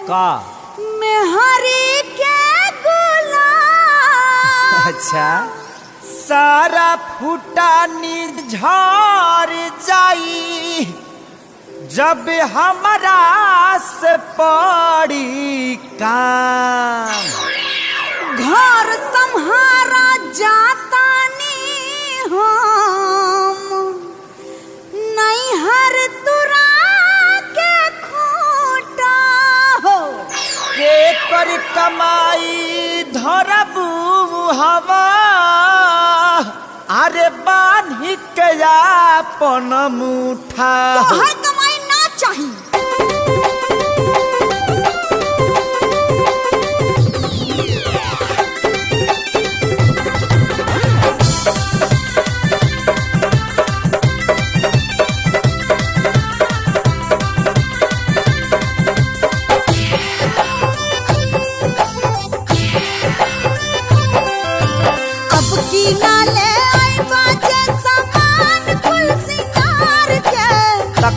का मेहरी के गुलाब। अच्छा सारा फूटा झड़ जाई जब हमरा से पड़ी काम। घर सम्हारा जातानी हम नैहर तुरा के खूटा हो। के कर कमाई धरबू हवा अरे बान्ही के अपन मुठा। तोहर कमाई ना चाहिए।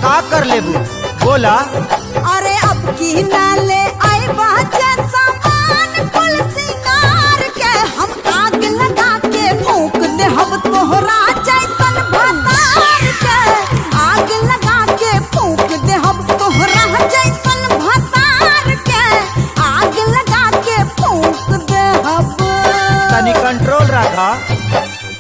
का कर लेबू बोला। अरे अब की नाले आई बाजे सामान कुल सिंगार के हम आग लगा के फूंक दे हम तोहरा जैसन भतार के। आग लगा के फूंक दे हम तोहरा जैसन भतार के। आग लगा के फूंक दे हम। तनी कंट्रोल रखा।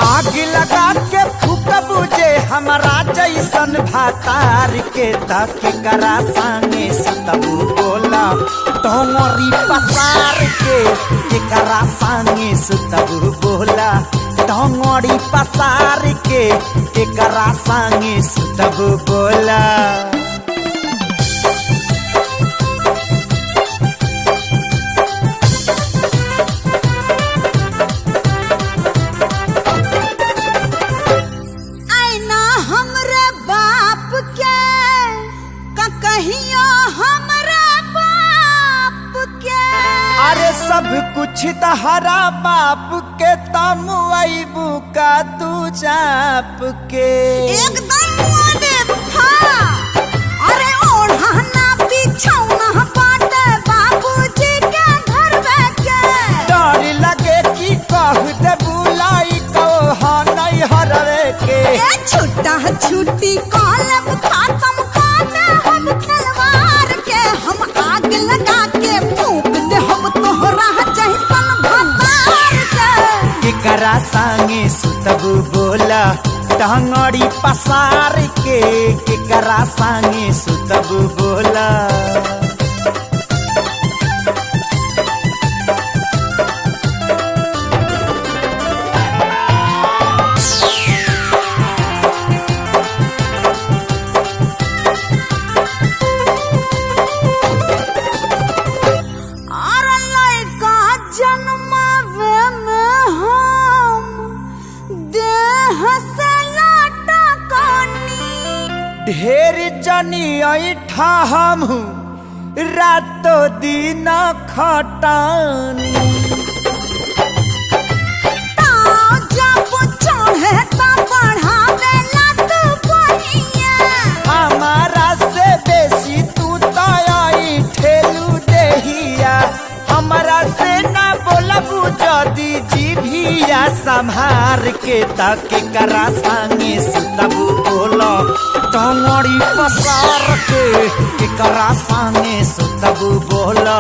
आग लगा के फूकबू जे हमारा जैसन भातार के तक करा संगे सुतबू बोला। तोरी पसार के करा संगे सुतबू बोला। तोरी पसार के करा संगे सुतबू बोला। अरे सब कुछ तहरा बाप के तम अबू का तू चाप के। एकदम अरे ओढ़ना बिछौना बाटे बाबूजी के घर में के। डर लगे कि कह दे बुलाई को नहीं हरवे के। छुट्टा छुट्टी कॉलम खत्म काटे हम खिलवाड़ के। हम आग लगा के फूंक दे हम तोहरा जैसन भतार के। करा संगे सुतबू बोला। टंगड़ी पसार के करा संगे सुतबू बोला। ढेर जनी ऐठा हम रातो दिन खटानी। हमारा से बेसी तू तई ठेलू देहिया। हमारा से ना बोलबू जदी जीभिया संभार के तक करा संगे सुतबू बोला। टंगड़ी पसार के करा संगे सुतबू बोला।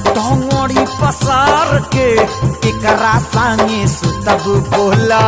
टंगड़ी पसार के करा संगे सुतबू बोला।